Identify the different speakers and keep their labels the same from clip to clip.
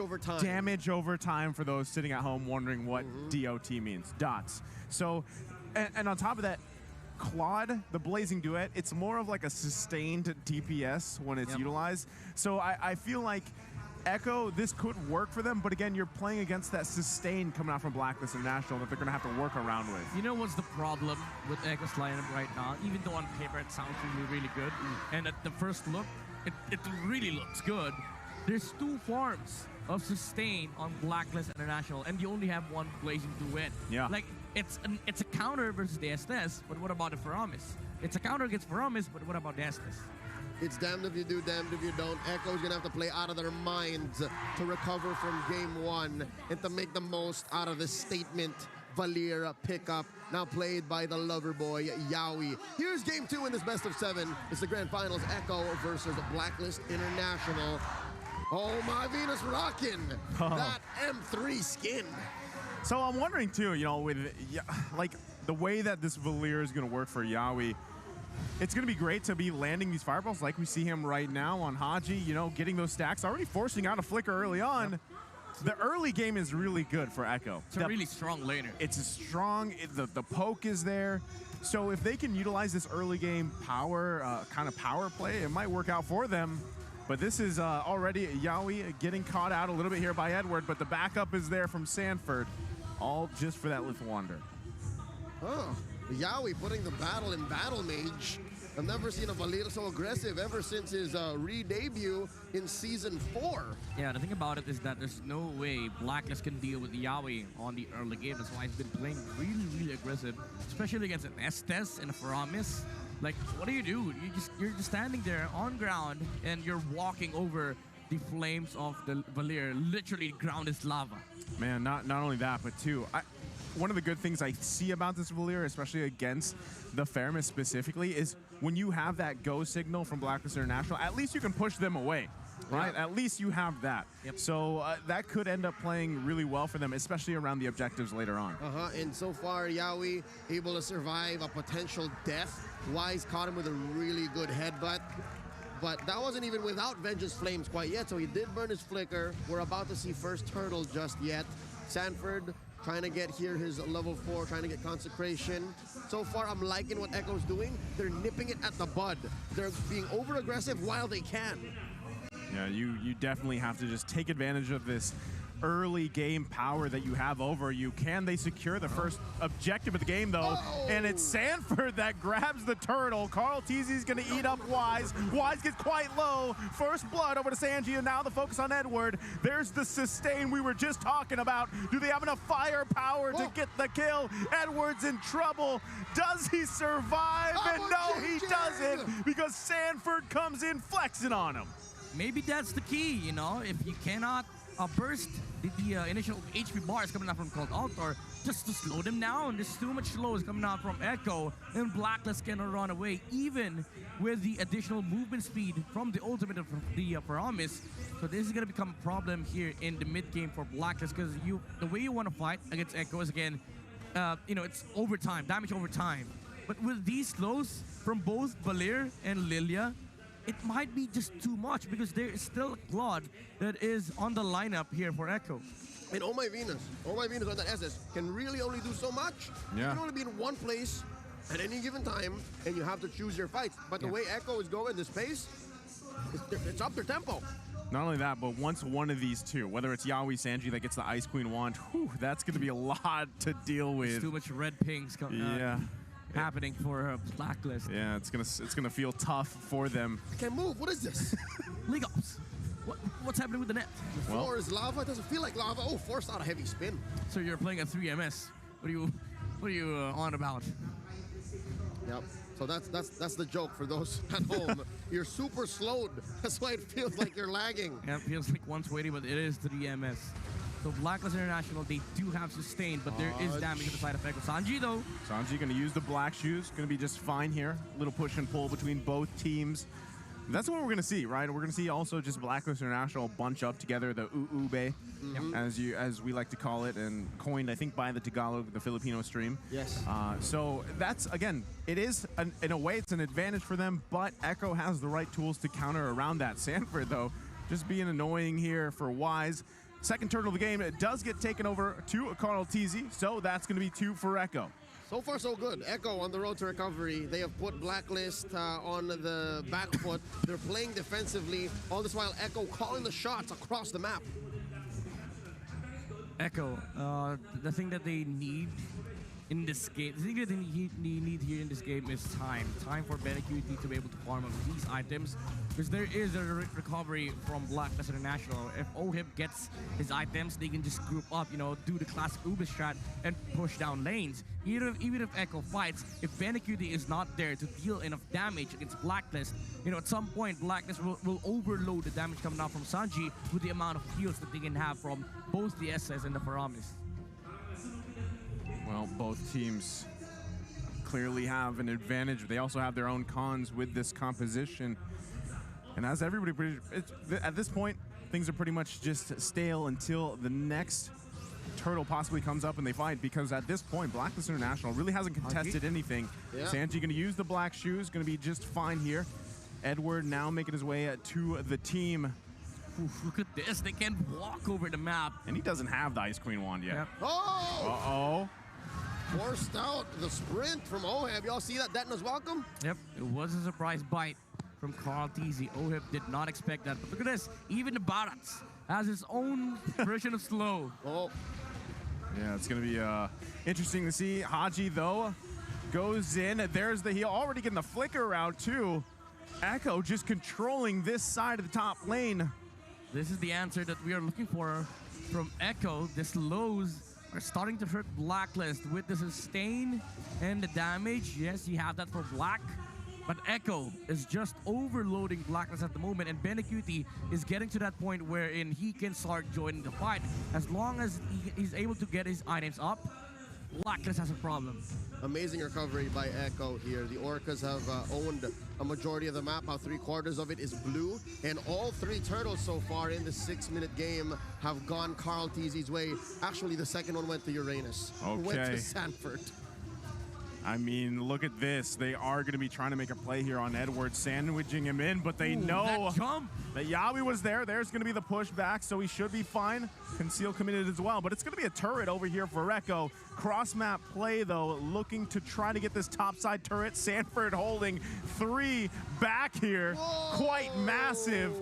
Speaker 1: over time.
Speaker 2: Damage over time for those sitting at home wondering what DOT means. Dots. So, and on top of that, Claude, the Blazing Duet, it's more of like a sustained DPS when it's utilized. So I feel like Echo, this could work for them, but again, you're playing against that sustain coming out from Blacklist International that they're going to have to work around with.
Speaker 3: You know what's the problem with Echo's lineup right now? Even though on paper it sounds really good, and at the first look, it really looks good. There's 2 forms of sustain on Blacklist International, and you only have one Blazing Duet.
Speaker 2: Yeah.
Speaker 3: Like, it's a counter versus the S10, but what about the Faramis? It's a counter against Faramis, but what about the S10?
Speaker 1: It's damned if you do, damned if you don't. Echo's gonna have to play out of their minds to recover from game 1 and to make the most out of this statement Valier pickup, now played by the lover boy, Yawi. Here's game 2 in this best of 7. It's the grand finals, Echo versus Blacklist International. Oh my Venus rockin'! That M3 skin.
Speaker 2: So I'm wondering too, you know, with like the way that this Valier is going to work for Yawi, it's going to be great to be landing these fireballs like we see him right now on Haji, you know, getting those stacks, already forcing out a flicker early on. The early game is really good for Echo.
Speaker 3: It's a really strong laner.
Speaker 2: It's a strong, the poke is there. So if they can utilize this early game power, kind of power play, it might work out for them. But this is already Yawi getting caught out a little bit here by Edward, but the backup is there from Sanford, all just for that Lith Wander.
Speaker 1: Oh, Yawi putting the battle in Battle Mage. I've never seen a Valier so aggressive ever since his re-debut in Season 4.
Speaker 3: Yeah, the thing about it is that there's no way Blacklist can deal with Yawi on the early game. That's why he's been playing really aggressive, especially against an Estes and a Faramis. Like, what do? You're just standing there on ground and you're walking over the flames of the Valier. Literally, ground is lava.
Speaker 2: Man, not only that, but too, one of the good things I see about this Valier, especially against the Faramis specifically, is when you have that go signal from Blacklist International, at least you can push them away, right? At least you have that. So that could end up playing really well for them, especially around the objectives later on.
Speaker 1: And so far, Yawi able to survive a potential death. Wise caught him with a really good headbutt. But that wasn't even without Vengeance Flames quite yet, so he did burn his flicker. We're about to see first turtle just yet. Sanford trying to get here his level 4, trying to get consecration. So far, I'm liking what Echo's doing. They're nipping it at the bud. They're being over-aggressive while they can.
Speaker 2: Yeah, you definitely have to just take advantage of this early game power that you have over you. Can they secure the first objective of the game, though? And it's Sanford that grabs the turtle. Carl Teasy's going to eat up Wise. Wise gets quite low. First blood over to Sanji, and now the focus on Edward. There's the sustain we were just talking about. Do they have enough firepower to get the kill? Edward's in trouble. Does he survive? And no, he doesn't, because Sanford comes in flexing on him.
Speaker 3: Maybe that's the key, you know? If you cannot burst the initial HP bars coming out from Cold Altar, just to slow them down. There's too much slows coming out from Echo, and Blacklist cannot run away, even with the additional movement speed from the ultimate of the Faramis. So this is going to become a problem here in the mid game for Blacklist, because the way you want to fight against Echo is, again, you know, it's overtime, damage over time. But with these slows from both Valier and Lilia, it might be just too much, because there is still Claude that is on the lineup here for Echo.
Speaker 1: And oh my Venus on that SS can really only do so much. You can only be in one place at any given time, and you have to choose your fights. But the way Echo is going, this pace, it's up their tempo.
Speaker 2: Not only that, but once one of these two, whether it's Yawi Sanji that gets the Ice Queen wand, whew, that's going to be a lot to deal with.
Speaker 3: There's too much red pings happening for Blacklist.
Speaker 2: Yeah, it's gonna feel tough for them.
Speaker 1: I can't move. What is this?
Speaker 3: League Ops. What's happening with the net?
Speaker 1: The floor is lava. It doesn't feel like lava. Oh, forced out a heavy spin.
Speaker 3: So you're playing a 3MS. What are you on about?
Speaker 1: Yep. So that's the joke for those at home. You're super slowed. That's why it feels like you're lagging.
Speaker 3: Yeah, it feels like 120, but it is 3MS. So Blacklist International, they do have sustain, but there is damage to the side effect of Sanji, though.
Speaker 2: Sanji going to use the black shoes. Going to be just fine here. Little push and pull between both teams. That's what we're going to see, right? We're going to see also just Blacklist International bunch up together, the Ube, as we like to call it, and coined, I think, by the Tagalog, the Filipino stream.
Speaker 1: Yes.
Speaker 2: So that's, again, it is, in a way, it's an advantage for them, but Echo has the right tools to counter around that. Sanford, though, just being annoying here for Wise. second turtle of the game, it does get taken over to Carl Teasy, so that's going to be 2 for Echo.
Speaker 1: So far, so good. Echo on the road to recovery. They have put Blacklist on the back foot. They're playing defensively. All this while, Echo calling the shots across the map.
Speaker 3: Echo, the thing that they need in this game, the thing that they need here in this game is time. Time for BLCK to be able to farm up these items, because there is a recovery from Blacklist International. If OHIP gets his items, they can just group up, you know, do the classic Uber strat and push down lanes. Even if Echo fights, if BLCK is not there to deal enough damage against Blacklist, you know, at some point Blacklist will overload the damage coming out from Sanji with the amount of heals that they can have from both the SS and the Faramis.
Speaker 2: Well, both teams clearly have an advantage. They also have their own cons with this composition. And as everybody, at this point, things are pretty much just stale until the next turtle possibly comes up and they fight, because at this point, Blacklist International really hasn't contested anything.
Speaker 1: Yeah.
Speaker 2: Sanji going to use the black shoes, going to be just fine here. Edward now making his way to the team.
Speaker 3: Oof, look at this, they can walk over the map.
Speaker 2: And he doesn't have the Ice Queen wand yet.
Speaker 3: Yep.
Speaker 1: Oh!
Speaker 2: Uh-oh.
Speaker 1: Forced out the sprint from OHIP. Y'all see that? Detna's welcome?
Speaker 3: Yep, it was a surprise bite from Carl Teasy. OHIP did not expect that. But look at this, even the Barats has his own version of slow.
Speaker 1: Oh.
Speaker 2: Yeah, it's going to be interesting to see. Haji, though, goes in. There's the heal. Already getting the flicker out, too. Echo just controlling this side of the top lane.
Speaker 3: This is the answer that we are looking for from Echo. The slows are starting to hurt Blacklist with the sustain and the damage. Yes, you have that for Black, but Echo is just overloading Blacklist at the moment, and BLCK is getting to that point wherein he can start joining the fight. As long as he's able to get his items up, Blacklist has a problem.
Speaker 1: Amazing recovery by Echo here. The Orcas have owned a majority of the map. About 3/4 of it is blue. And all 3 turtles so far in the 6-minute game have gone Carl Teasy's way. Actually, the second one went to Uranus.
Speaker 2: Okay.
Speaker 1: Went to Sanford.
Speaker 2: I mean, look at this. They are going to be trying to make a play here on Edward, sandwiching him in, but they know
Speaker 3: that jump.
Speaker 2: that Yawi was there. There's going to be the pushback, so he should be fine. Conceal committed as well, but it's going to be a turret over here for Echo. Cross-map play, though, looking to try to get this topside turret. Sanford holding 3 back here.
Speaker 1: Whoa.
Speaker 2: Quite massive.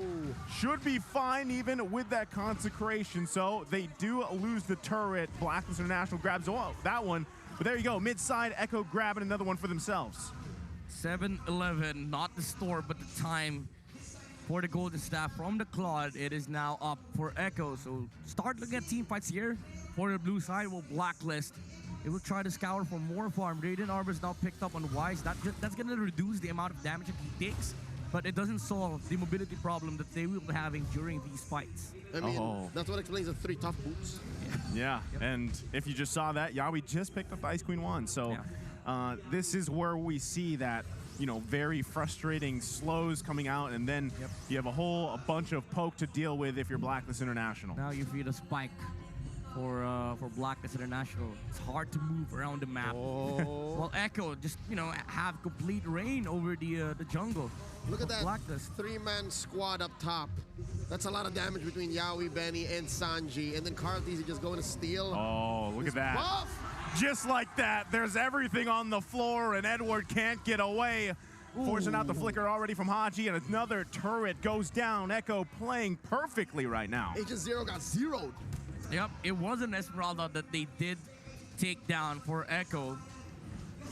Speaker 2: Should be fine even with that consecration, so they do lose the turret. Blacklist International grabs that one. But there you go, mid-side, Echo grabbing another one for themselves.
Speaker 3: 7-11, not the store, but the time for the Golden Staff from the Claude. It is now up for Echo. So start looking at team fights here. For the blue side, will Blacklist. It will try to scour for more farm. Radiant Arbor is now picked up on Wise. That's going to reduce the amount of damage that he takes, but it doesn't solve the mobility problem that they will be having during these fights.
Speaker 1: I mean, that's what explains the 3 tough boots.
Speaker 2: Yeah,
Speaker 3: Yep.
Speaker 2: and if you just saw that, Yawi just picked up the Ice Queen wand. So this is where we see that, you know, very frustrating slows coming out, and then you have a bunch of poke to deal with if you're Blacklist International.
Speaker 3: Now you feel a spike for Blacklist International. It's hard to move around the map.
Speaker 1: Oh.
Speaker 3: Well, Echo just, you know, have complete reign over the jungle.
Speaker 1: Look at that
Speaker 3: Blacklist.
Speaker 1: 3-man squad up top. That's a lot of damage between Yawi, Benny, and Sanji. And then Carl Teasy just going to steal.
Speaker 2: Oh, look at that.
Speaker 1: Buff!
Speaker 2: Just like that, there's everything on the floor, and Edward can't get away. Forcing out the flicker already from Haji, and another turret goes down. Echo playing perfectly right now.
Speaker 1: H0 got zeroed.
Speaker 3: Yep, it was an Esmeralda that they did take down for Echo.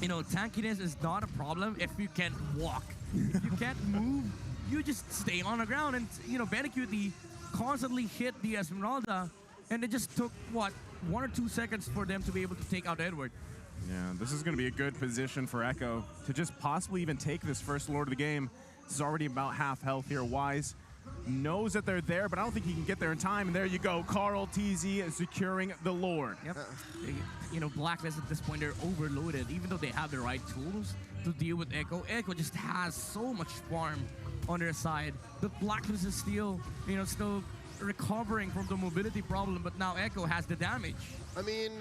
Speaker 3: You know, tankiness is not a problem if you can't walk. If you can't move, you just stay on the ground. And, you know, BLCK constantly hit the Esmeralda, and it just took, what, 1 or 2 seconds for them to be able to take out Edward.
Speaker 2: Yeah, this is going to be a good position for Echo to just possibly even take this first Lord of the game. This is already about half health here. Wise knows that they're there, but I don't think he can get there in time. And there you go, Carl Teasy is securing the Lord.
Speaker 3: Yep. You know, Blacklist at this point, they're overloaded. Even though they have the right tools to deal with Echo, Echo just has so much farm on their side. The Blacklist is still, you know, still recovering from the mobility problem, but now Echo has the damage.
Speaker 1: I mean,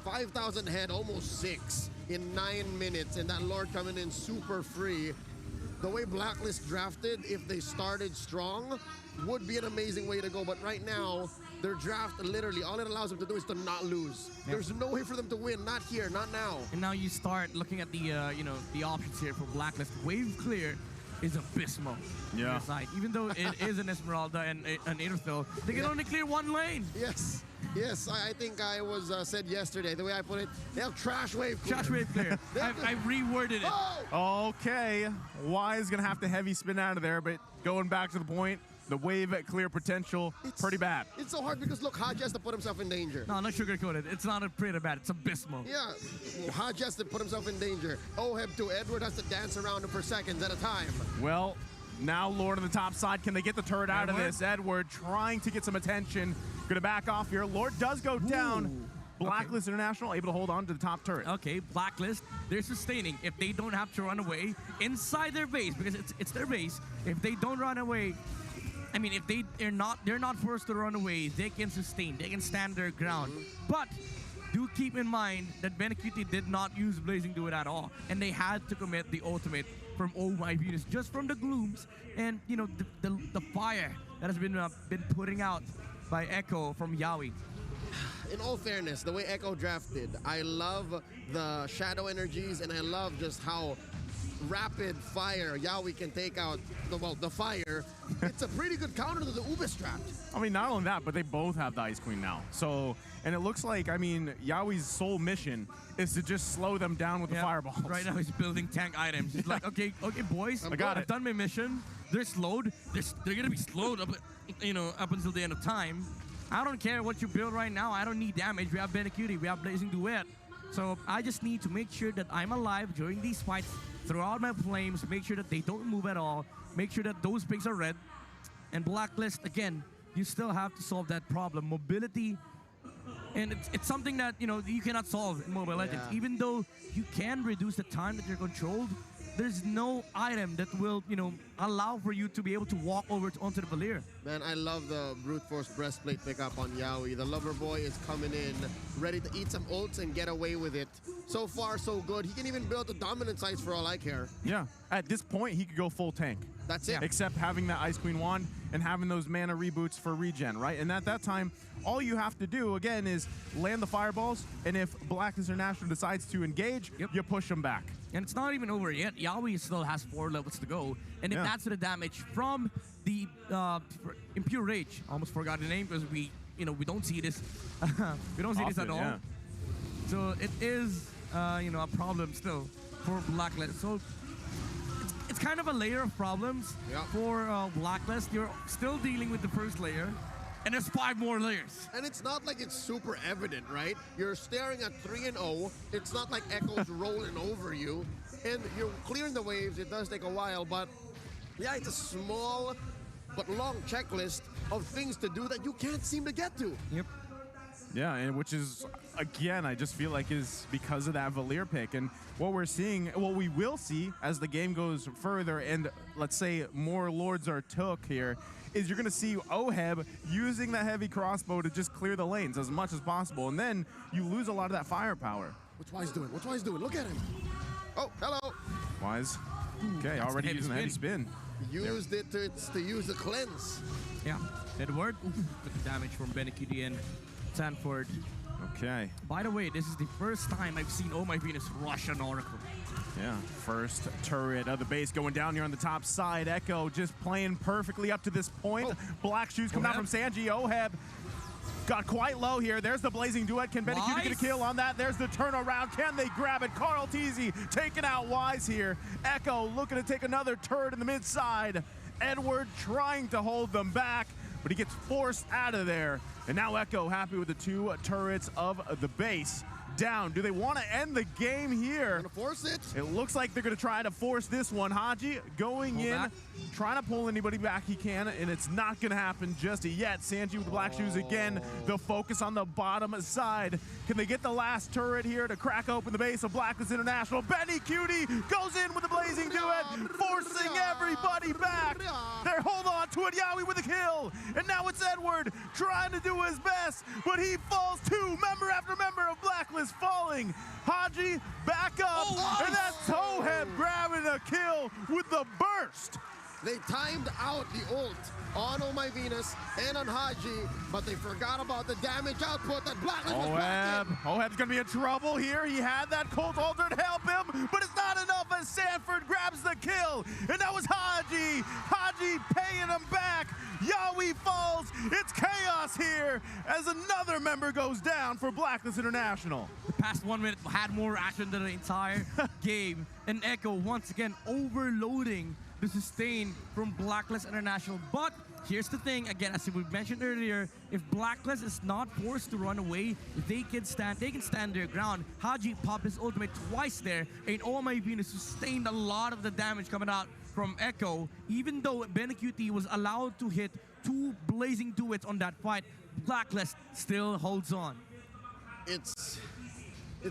Speaker 1: 5,000 head, almost 6 in 9 minutes, and that Lord coming in super free. The way Blacklist drafted, if they started strong, would be an amazing way to go. But right now, Their draft, literally, all it allows them to do is to not lose. There's no way for them to win. Not here, not now.
Speaker 3: And now you start looking at the the options here for Blacklist. Wave clear is abysmal.
Speaker 2: Yeah.
Speaker 3: On side. Even though it is an Esmeralda and an Aetherfill, they can only clear one lane.
Speaker 1: Yes. Yes, I think I was said yesterday, the way I put it, they have trash wave clear.
Speaker 3: Trash wave clear. I reworded it.
Speaker 1: Oh!
Speaker 2: Okay, Wise gonna have to heavy spin out of there, but going back to the point, the wave at clear potential, pretty bad.
Speaker 1: It's so hard because look, Haji has to put himself in danger.
Speaker 3: No, not sugarcoated. It's not a pretty bad. It's abysmal.
Speaker 1: Yeah, Haji has to put himself in danger. OHEB too. Edward has to dance around him for seconds at a time.
Speaker 2: Well, now Lord on the top side. Can they get the turret out of
Speaker 3: Edward?
Speaker 2: this? Edward trying to get some attention. Gonna back off here. Lord does go down. Blacklist International able to hold on to the top turret.
Speaker 3: Okay, Blacklist, they're sustaining. If they don't have to run away inside their base, because it's their base, if they don't run away, I mean, if they're not forced to run away, they can sustain, they can stand their ground. But do keep in mind that BLCK did not use Blazing Duet at all, and they had to commit the ultimate from Oh My Venus just from the glooms and the fire that has been putting out by Echo from Yawi.
Speaker 1: In all fairness, the way Echo drafted, I love the shadow energies and I love just how rapid fire Yawi can take out the fire. It's a pretty good counter to the Ube strat.
Speaker 2: I mean, not only that, but they both have the Ice Queen now. So, and it looks like, I mean, Yawi's sole mission is to just slow them down with the fireballs.
Speaker 3: Right now he's building tank items. He's like, okay, boys, I've done my mission. They're slowed. They're gonna be slowed up, up until the end of time. I don't care what you build right now. I don't need damage. We have BLCK, we have Blazing Duet. So I just need to make sure that I'm alive during these fights, throw out my flames, make sure that they don't move at all, make sure that those pigs are red. And Blacklist, again, you still have to solve that problem. Mobility, and it's something that, you cannot solve in Mobile Legends. Even though you can reduce the time that you're controlled, there's no item that will, allow for you to be able to walk over onto the Valir.
Speaker 1: Man, I love the brute force breastplate pickup on Yawi. The lover boy is coming in, ready to eat some ults and get away with it. So far, so good. He can even build the dominant sites for all I care.
Speaker 2: Yeah, at this point, he could go full tank.
Speaker 1: That's it.
Speaker 2: Except having that Ice Queen wand and having those mana reboots for regen, right? And at that time, all you have to do, again, is land the fireballs, and if Blacklist International decides to engage, you push them back.
Speaker 3: And it's not even over yet. Yawi still has 4 levels to go. And if that's the damage from the Impure Rage, almost forgot the name because we don't see this. We don't see this at all.
Speaker 2: Yeah.
Speaker 3: So it is, a problem still for Blacklist. So it's kind of a layer of problems for Blacklist. You're still dealing with the first layer. And there's 5 more layers.
Speaker 1: And it's not like it's super evident, right? You're staring at 3-0. It's not like Echo's rolling over you. And you're clearing the waves. It does take a while, but yeah, it's a small but long checklist of things to do that you can't seem to get to.
Speaker 3: Yep.
Speaker 2: Yeah, and which is, again, I just feel like is because of that Valir pick. And what we're seeing, what we will see as the game goes further and let's say more Lords are took here, is you're going to see OHEB using that heavy crossbow to just clear the lanes as much as possible. And then you lose a lot of that firepower.
Speaker 1: What's Wise doing? What's Wise doing? Look at him. Oh, hello.
Speaker 2: Wise. Okay, already using a heavy spin.
Speaker 1: Used it to use the cleanse.
Speaker 3: Yeah. Edward, good damage from BLCK and Sanford.
Speaker 2: Okay.
Speaker 3: By the way, this is the first time I've seen Oh My Venus rush an Oracle.
Speaker 2: Yeah, first turret of the base going down here on the top side. Echo just playing perfectly up to this point. Black shoes coming out from Sanji. OHEB got quite low here. There's the Blazing Duet. Can BLCK get a kill on that? There's the turnaround. Can they grab it? Carl Teasy taking out Wise here. Echo looking to take another turret in the mid side. Edward trying to hold them back, but he gets forced out of there. And now Echo happy with the 2 turrets of the base. Down. Do they want to end the game here?
Speaker 1: Gonna force it?
Speaker 2: It looks like they're going to try to force this one. Haji going in, trying to pull anybody back he can, and it's not going to happen just yet. Sanji with the black shoes again. The focus on the bottom side. Can they get the last turret here to crack open the base of Blacklist International? BLCK goes in with the Blazing Duet, forcing everybody back. They're hold on to it. Yawi with a kill. And now it's Edward trying to do his best, but he falls too. Member after member of Blacklist falling. Haji back up, and that's OHEB grabbing a kill with the burst.
Speaker 1: They timed out the ult on Oh My Venus and on Haji, but they forgot about the damage output that Blacklist was packing.
Speaker 2: Oheb's gonna be in trouble here. He had that Cold Altar to help him, but it's not enough as Sanford grabs the kill. And that was Haji. Haji paying him back. Yawi falls. It's chaos here as another member goes down for Blacklist International.
Speaker 3: The past 1 minute had more action than the entire game. And Echo once again overloading the sustain from Blacklist International. But here's the thing, again, as we mentioned earlier, if Blacklist is not forced to run away, they can stand their ground. Haji popped his ultimate twice there, and Oh My Venus sustained a lot of the damage coming out from Echo. Even though BLCK was allowed to hit 2 blazing duets on that fight, Blacklist still holds on.
Speaker 1: It's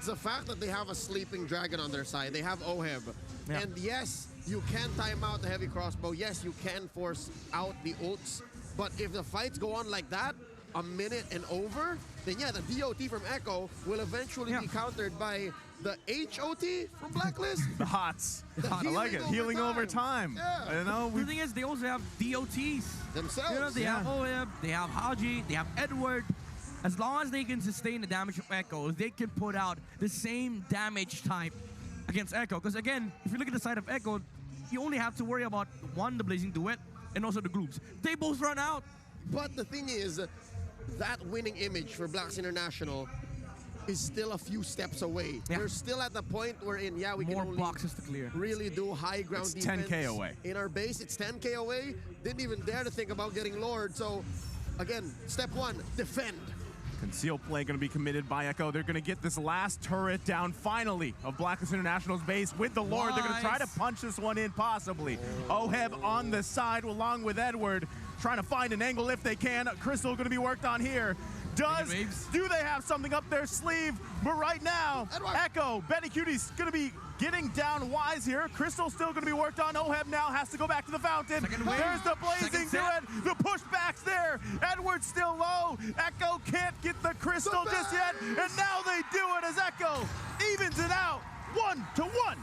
Speaker 1: a fact that they have a sleeping dragon on their side. They have Oheb.
Speaker 3: Yeah.
Speaker 1: And yes, you can time out the heavy crossbow. Yes, you can force out the ults. But if the fights go on like that, a minute and over, then yeah, the DOT from Echo will eventually be countered by the HOT from Blacklist.
Speaker 2: The HOTS.
Speaker 1: The
Speaker 2: I like it. Healing over time.
Speaker 1: Yeah.
Speaker 2: You know,
Speaker 3: The thing is, they also have DOTs.
Speaker 1: Themselves.
Speaker 3: You know, they have Oheb, they have Haji, they have Edward. As long as they can sustain the damage of Echo, they can put out the same damage type against Echo. Because again, if you look at the side of Echo, you only have to worry about the blazing duet and also the groups. They both run out.
Speaker 1: But the thing is, that winning image for Blacks International is still a few steps away.
Speaker 3: Yeah.
Speaker 1: We're still at the point wherein, we
Speaker 3: More
Speaker 1: can only
Speaker 3: boxes to clear.
Speaker 1: really do high ground
Speaker 2: It's
Speaker 1: defense.
Speaker 2: 10K away.
Speaker 1: In our base, it's 10K away. Didn't even dare to think about getting Lord. So, again, step 1, defend.
Speaker 2: Concealed play going to be committed by Echo. They're going to get this last turret down finally of Blacklist International's base with the Lord. They're going to try to punch this one in possibly. Oheb on the side along with Edward, trying to find an angle if they can. Crystal going to be worked on here. Do they have something up their sleeve? But right now,
Speaker 1: Edward.
Speaker 2: Echo, BLCK's going to be getting down wise here. Crystal's still going to be worked on. Oheb now has to go back to the fountain. There's the blazing duet. The pushbacks there. Edward's still low. Echo can't get the Crystal just yet. And now they do it as Echo evens it out 1-1.